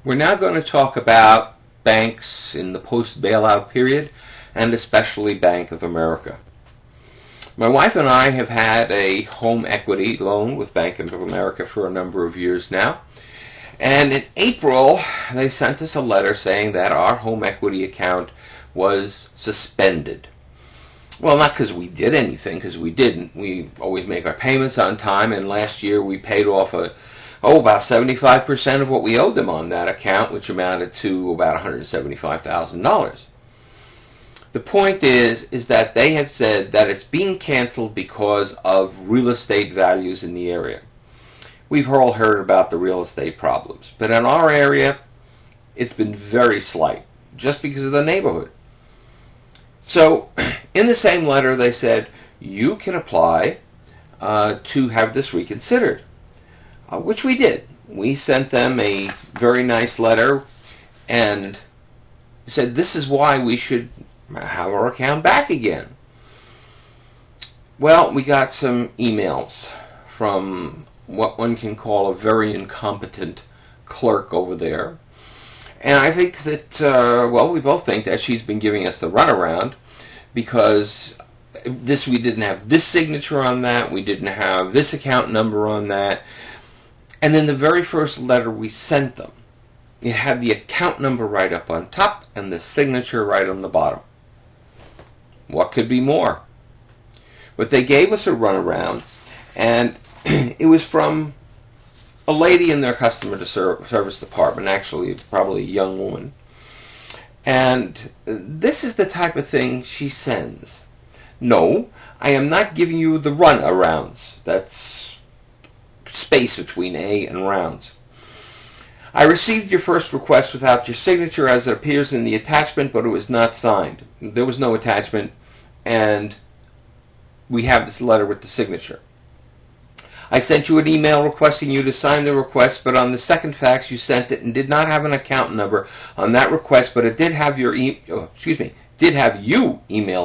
We're now going to talk about banks in the post-bailout period, and especially Bank of America. My wife and I have had a home equity loan with Bank of America for a number of years now. And in April, they sent us a letter saying that our home equity account was suspended. Well, not because we did anything, because we didn't. We always make our payments on time, and last year we paid off about 75% of what we owed them on that account, which amounted to about $175,000. The point is that they have said that it's being canceled because of real estate values in the area. We've all heard about the real estate problems, but in our area, it's been very slight, just because of the neighborhood. So, in the same letter, they said, you can apply to have this reconsidered, which we did. We sent them a very nice letter and said, this is why we should have our account back again. Well, we got some emails from what one can call a very incompetent clerk over there. And I think that, we both think that she's been giving us the runaround, because we didn't have this signature on that, we didn't have this account number on that. And then the very first letter we sent them, it had the account number right up on top and the signature right on the bottom. What could be more? But they gave us a runaround, and it was from a lady in their customer service department, actually probably a young woman. And this is the type of thing she sends. No, I am not giving you the runarounds. That's space between A and rounds. I received your first request without your signature as it appears in the attachment, but it was not signed. There was no attachment, and we have this letter with the signature. I sent you an email requesting you to sign the request, but on the second fax you sent it and did not have an account number on that request, but it did have your email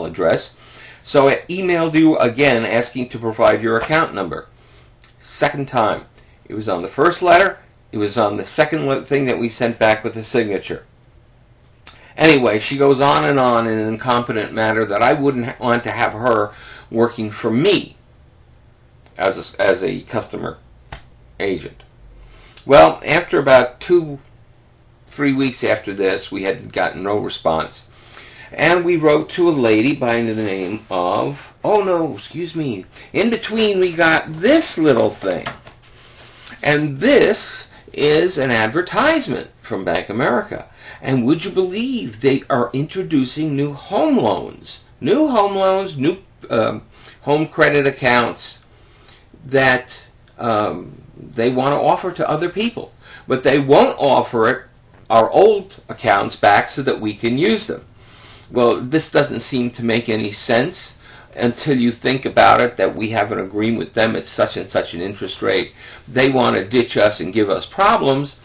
address. So I emailed you again asking to provide your account number. Second time. It was on the first letter. It was on the second thing that we sent back with the signature. Anyway, she goes on in an incompetent manner that I wouldn't want to have her working for me as a customer agent. Well, after about 2-3 weeks after this, we had gotten no response. And we wrote to a lady by the name of, in between we got this little thing. And this is an advertisement from Bank of America. And would you believe they are introducing new home loans, new home credit accounts that they want to offer to other people. But they won't offer our old accounts back so that we can use them. Well, this doesn't seem to make any sense until you think about it, that we have an agreement with them at such and such an interest rate. They want to ditch us and give us problems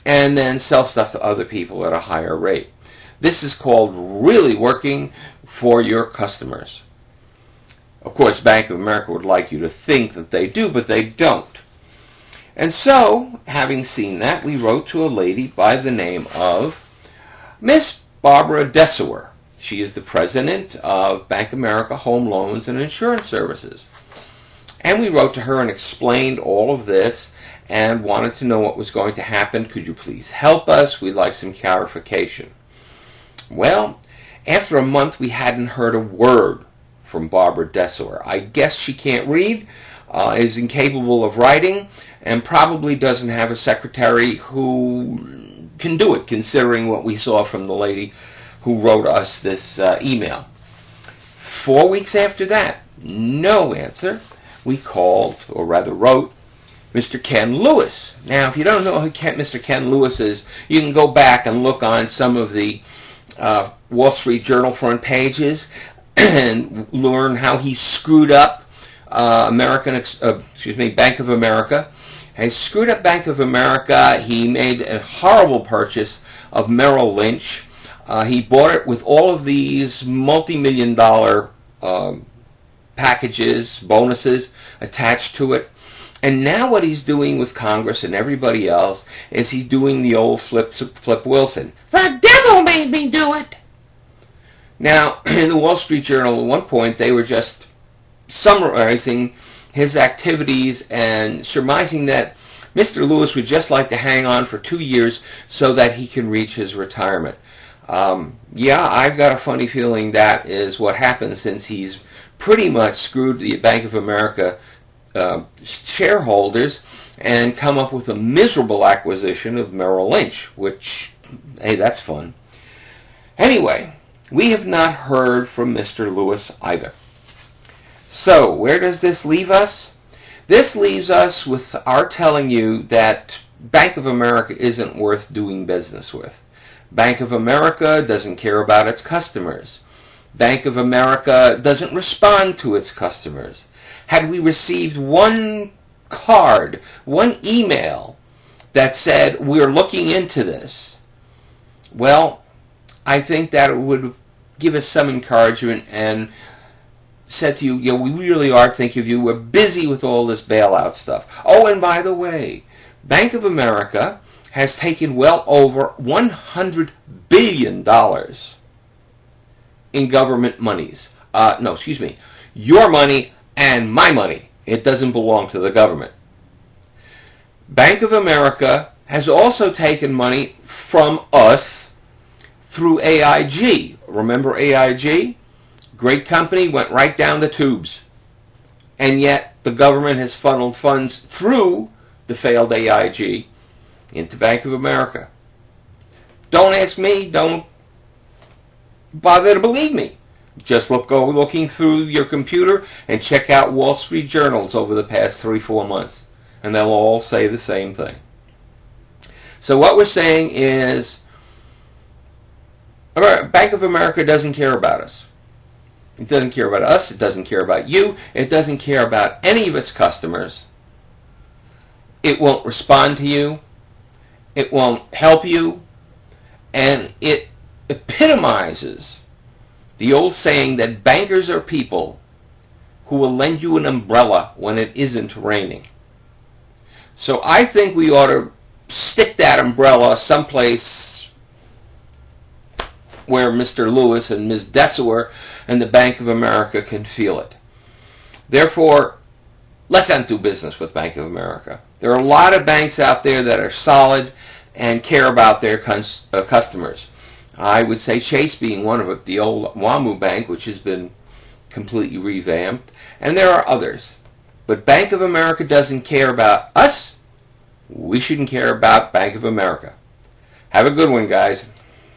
and then sell stuff to other people at a higher rate. This is called really working for your customers. Of course, Bank of America would like you to think that they do, but they don't. And so, having seen that, we wrote to a lady by the name of Miss Barbara Dessauer. She is the president of Bank of America Home Loans and Insurance Services. And we wrote to her and explained all of this and wanted to know what was going to happen. Could you please help us? We'd like some clarification. Well, after a month, we hadn't heard a word from Barbara Dessauer. I guess she can't read, is incapable of writing, and probably doesn't have a secretary who can do it, considering what we saw from the lady who wrote us this email. 4 weeks after that, no answer. We called, or rather wrote, Mr. Ken Lewis. Now, if you don't know who Mr. Ken Lewis is, you can go back and look on some of the Wall Street Journal front pages and learn how he screwed up Bank of America. He screwed up Bank of America. He made a horrible purchase of Merrill Lynch. He bought it with all of these multi-million-dollar packages, bonuses attached to it. And now what he's doing with Congress and everybody else is he's doing the old Flip Wilson. The devil made me do it. Now, in the Wall Street Journal, at one point, they were just summarizing his activities and surmising that Mr. Lewis would just like to hang on for 2 years so that he can reach his retirement. Yeah, I've got a funny feeling that is what happened, since he's pretty much screwed the Bank of America shareholders and come up with a miserable acquisition of Merrill Lynch, which, hey, that's fun. Anyway, we have not heard from Mr. Lewis either. So, where does this leave us? This leaves us with our telling you that Bank of America isn't worth doing business with. Bank of America doesn't care about its customers. Bank of America doesn't respond to its customers. Had we received one card, one email that said, we're looking into this, well, I think that it would give us some encouragement and said to you, you know, we really are thinking of you. We're busy with all this bailout stuff. Oh, and by the way, Bank of America has taken well over $100 billion in government monies. No, excuse me. Your money and my money. It doesn't belong to the government. Bank of America has also taken money from us through AIG. Remember AIG? Great company, went right down the tubes. And yet the government has funneled funds through the failed AIG into Bank of America. Don't ask me, don't bother to believe me. Just go looking through your computer and check out Wall Street journals over the past 3-4 months. And they'll all say the same thing. So what we're saying is, Bank of America doesn't care about us. It doesn't care about us. It doesn't care about you. It doesn't care about any of its customers. It won't respond to you. It won't help you. And it epitomizes the old saying that bankers are people who will lend you an umbrella when it isn't raining. So I think we ought to stick that umbrella someplace where Mr. Lewis and Ms. Dessauer and the Bank of America can feel it. Therefore, let's not do business with Bank of America. There are a lot of banks out there that are solid and care about their customers. I would say Chase being one of it, the old WAMU Bank, which has been completely revamped, and there are others. But Bank of America doesn't care about us. We shouldn't care about Bank of America. Have a good one, guys.